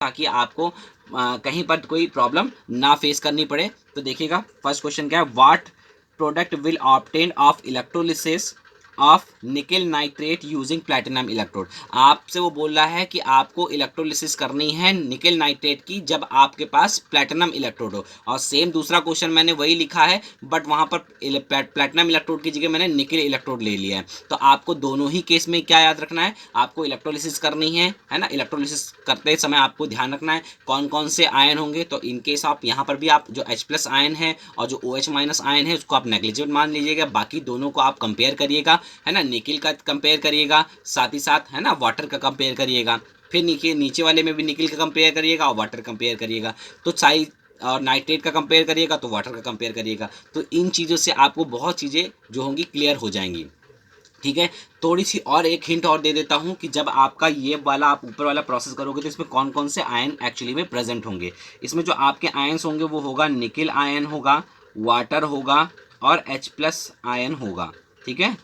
ताकि आपको कहीं पर कोई प्रॉब्लम ना फेस करनी पड़े। तो देखिएगा फर्स्ट क्वेश्चन क्या है, what product will obtain of electrolysis of निकल नाइट्रेट यूजिंग प्लैटिनम इलेक्ट्रोड। आपसे वो बोल रहा है कि आपको इलेक्ट्रोलिसिस करनी है निकल नाइट्रेट की जब आपके पास प्लैटिनम इलेक्ट्रोड हो। और सेम दूसरा क्वेश्चन मैंने वही लिखा है, बट वहां पर प्लैटिनम इलेक्ट्रोड की जगह मैंने निकल इलेक्ट्रोड ले लिया है। तो आपको दोनों ही केस में क्या याद रखना है, आपको इलेक्ट्रोलिसिस करनी है ना। इलेक्ट्रोलिसिस करते समय आपको ध्यान रखना है कौन कौन से आयन होंगे। तो इन केस आप यहाँ पर भी आप जो H+ आयन है और जो OH- आयन है उसको आप नेग्लिजिबल मान लीजिएगा। बाकी दोनों को आप कंपेयर करिएगा, है ना। निकिल का कंपेयर करिएगा, साथ ही साथ है ना वाटर का कंपेयर करिएगा। फिर नीचे वाले में भी निकिल का कंपेयर करिएगा और वाटर कंपेयर करिएगा। तो साइज और नाइट्रेट का कंपेयर करिएगा तो वाटर का कंपेयर करिएगा। तो इन चीज़ों से आपको बहुत चीज़ें जो होंगी क्लियर हो जाएंगी। ठीक है, थोड़ी सी और एक हिंट और दे देता हूं कि जब आपका ये वाला आप ऊपर वाला प्रोसेस करोगे तो इसमें कौन कौन से आयन एक्चुअली में प्रेजेंट होंगे। इसमें जो आपके आयन्स होंगे वो होगा निकिल आयन होगा, वाटर होगा और H+ आयन होगा। ठीक है,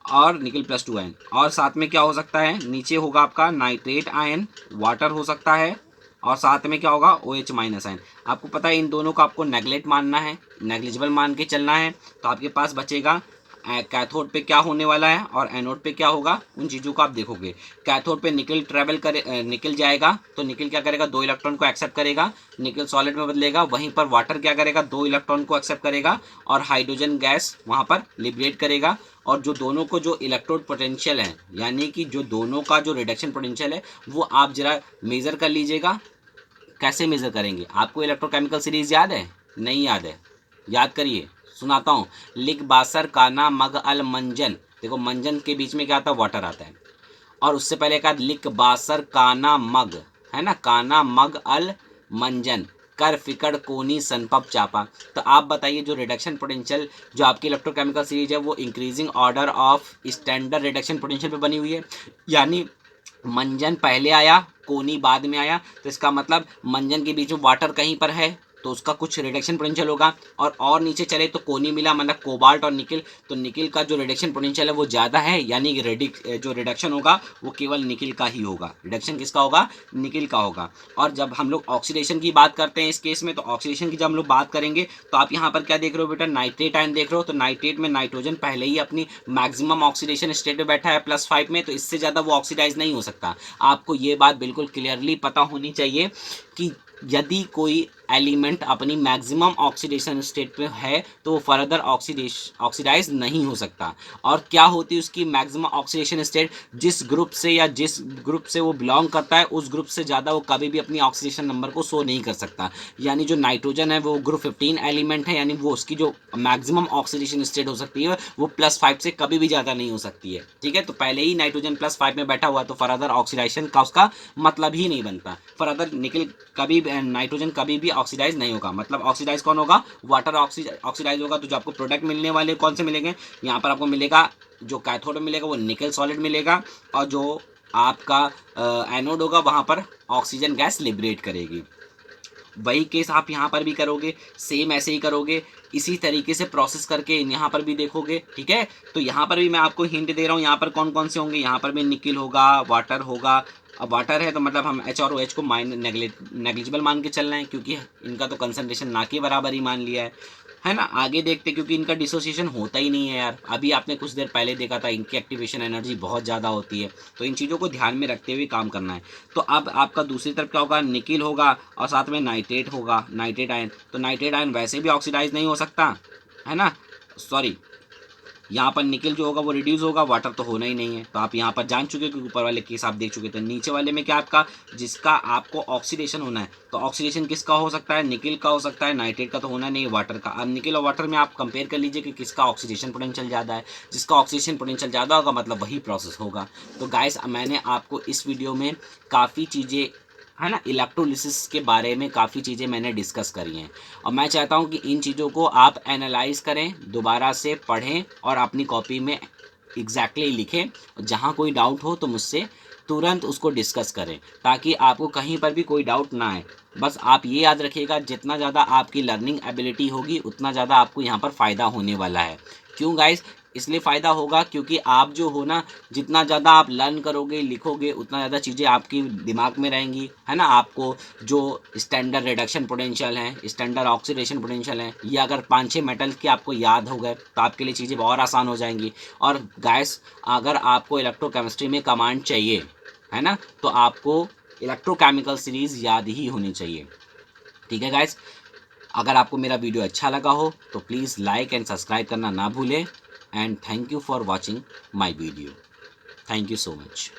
और निकल +2 आयन, और साथ में क्या हो सकता है, नीचे होगा आपका नाइट्रेट आयन, वाटर हो सकता है, और साथ में क्या होगा OH- आयन। आपको पता है इन दोनों को आपको नेगलेक्ट मानना है, नेग्लिजिबल मान के चलना है। तो आपके पास बचेगा कैथोड पे क्या होने वाला है और एनोड पे क्या होगा, उन चीज़ों को आप देखोगे। कैथोड पे निकल ट्रेवल करे, निकल जाएगा तो निकल क्या करेगा, 2 इलेक्ट्रॉन को एक्सेप्ट करेगा, निकल सॉलिड में बदलेगा। वहीं पर वाटर क्या करेगा, 2 इलेक्ट्रॉन को एक्सेप्ट करेगा और हाइड्रोजन गैस वहाँ पर लिबरेट करेगा। और जो दोनों को जो इलेक्ट्रोड पोटेंशियल है, यानी कि जो दोनों का जो रिडक्शन पोटेंशियल है वो आप जरा मेज़र कर लीजिएगा। कैसे मेज़र करेंगे, आपको इलेक्ट्रोकेमिकल सीरीज याद है, नहीं याद है, याद करिए, सुनाता हूँ। लिक बासर काना मग अल मंजन, देखो मंजन के बीच में क्या आता है, वाटर आता है। और उससे पहले का लिक बासर काना मग, है ना, काना मग अल मंजन कर फिकड़ कोनी सनपप चापा। तो आप बताइए जो रिडक्शन पोटेंशियल जो आपकी इलेक्ट्रोकेमिकल सीरीज है वो increasing order of standard reduction potential पे बनी हुई है। यानी मंजन पहले आया, कोनी बाद में आया। तो इसका मतलब मंजन के बीच में वाटर कहीं पर है तो उसका कुछ रिडक्शन पोटेंशियल होगा। और नीचे चले तो कोनी मिला, मतलब कोबाल्ट और निकिल, तो निकिल का जो रिडक्शन पोटेंशियल है वो ज़्यादा है, यानी कि जो रिडक्शन होगा वो केवल निकिल का ही होगा। रिडक्शन किसका होगा, निकिल का होगा। और जब हम लोग ऑक्सीडेशन की बात करते हैं इस केस में, तो ऑक्सीडेशन की जब हम लोग बात करेंगे तो आप यहाँ पर क्या देख रहे हो बेटा, नाइट्रेट आयन देख रहे हो। तो नाइट्रेट में नाइट्रोजन पहले ही अपनी मैक्सिमम ऑक्सीडेशन स्टेट में बैठा है +5 में, तो इससे ज़्यादा वो ऑक्सीडाइज नहीं हो सकता। आपको ये बात बिल्कुल क्लियरली पता होनी चाहिए कि यदि कोई एलिमेंट अपनी मैक्सिमम ऑक्सीडेशन स्टेट पे है तो वो फर्दर ऑक्सीडाइज नहीं हो सकता। और क्या होती है उसकी मैक्सिमम ऑक्सीडेशन स्टेट, जिस ग्रुप से या जिस ग्रुप से वो बिलोंग करता है उस ग्रुप से ज़्यादा वो कभी भी अपनी ऑक्सीडेशन नंबर को शो नहीं कर सकता। यानी जो नाइट्रोजन है वो ग्रुप 15 एलिमेंट है, यानी वो उसकी जो मैक्सिमम ऑक्सीडेशन स्टेट हो सकती है वो +5 से कभी भी ज़्यादा नहीं हो सकती है। ठीक है, तो पहले ही नाइट्रोजन +5 में बैठा हुआ तो फर्दर ऑक्सीडाइजेशन का उसका मतलब ही नहीं बनता। फर्दर निकल कभी नाइट्रोजन कभी भी ऑक्सीडाइज नहीं होगा। मतलब ऑक्सीडाइज कौन होगा, वाटर ऑक्सीडाइज होगा। तो जो आपको प्रोडक्ट मिलने वाले कौन से मिलेंगे, यहाँ पर आपको मिलेगा जो कैथोड में मिलेगा वो निकल सॉलिड मिलेगा, और जो आपका एनोड होगा वहाँ पर ऑक्सीजन गैस लिबरेट करेगी। वही केस आप यहाँ पर भी करोगे, सेम ऐसे ही करोगे, इसी तरीके से प्रोसेस करके यहाँ पर भी देखोगे। ठीक है, तो यहाँ पर भी मैं आपको हिंट दे रहा हूँ, यहाँ पर कौन कौन से होंगे, यहाँ पर भी निकिल होगा, वाटर होगा। अब वाटर है तो मतलब हम H और OH को नेग्लिजिबल मान के चल रहे हैं, क्योंकि इनका तो कंसनट्रेशन ना के बराबर ही मान लिया है ना। आगे देखते, क्योंकि इनका डिसोसिएशन होता ही नहीं है यार। अभी आपने कुछ देर पहले देखा था इनकी एक्टिवेशन एनर्जी बहुत ज़्यादा होती है। तो इन चीज़ों को ध्यान में रखते हुए काम करना है। तो अब आपका दूसरी तरफ क्या होगा, निकिल होगा और साथ में नाइट्रेट होगा, नाइट्रेट आयन। तो नाइट्रेट आयन वैसे भी ऑक्सीडाइज नहीं हो सकता, है ना, सॉरी, यहाँ पर निकल जो होगा वो रिड्यूस होगा, वाटर तो होना ही नहीं है। तो आप यहाँ पर जान चुके क्योंकि ऊपर वाले केस आप देख चुके थे। नीचे वाले में क्या आपका, जिसका आपको ऑक्सीडेशन होना है, तो ऑक्सीडेशन किसका हो सकता है, निकल का हो सकता है, नाइट्रेट का तो होना नहीं, वाटर का। अब निकल और वाटर में आप कंपेयर कर लीजिए कि किसका ऑक्सीडेशन पोटेंशियल ज़्यादा है। जिसका ऑक्सीडेशन पोटेंशियल ज़्यादा होगा मतलब वही प्रोसेस होगा। तो गाइस मैंने आपको इस वीडियो में काफ़ी चीज़ें, है ना, इलेक्ट्रोलिसिस के बारे में काफ़ी चीज़ें मैंने डिस्कस करी हैं। और मैं चाहता हूँ कि इन चीज़ों को आप एनालाइज करें, दोबारा से पढ़ें और अपनी कॉपी में एग्जैक्टली लिखें। जहाँ कोई डाउट हो तो मुझसे तुरंत उसको डिस्कस करें, ताकि आपको कहीं पर भी कोई डाउट ना आए। बस आप ये याद रखिएगा, जितना ज़्यादा आपकी लर्निंग एबिलिटी होगी उतना ज़्यादा आपको यहाँ पर फ़ायदा होने वाला है। क्यों गाइस, इसलिए फ़ायदा होगा क्योंकि आप जो हो ना, जितना ज़्यादा आप लर्न करोगे, लिखोगे, उतना ज़्यादा चीज़ें आपकी दिमाग में रहेंगी, है ना। आपको जो स्टैंडर्ड रिडक्शन पोटेंशियल है, स्टैंडर्ड ऑक्सीडेशन पोटेंशियल है, ये अगर 5-6 मेटल के आपको याद हो गए तो आपके लिए चीज़ें और आसान हो जाएंगी। और गाइस, अगर आपको इलेक्ट्रोकेमिस्ट्री में कमांड चाहिए, है ना, तो आपको इलेक्ट्रोकेमिकल सीरीज़ याद ही होनी चाहिए। ठीक है गाइस, अगर आपको मेरा वीडियो अच्छा लगा हो तो प्लीज़ लाइक एंड सब्सक्राइब करना ना भूलें। And thank you for watching my video. Thank you so much.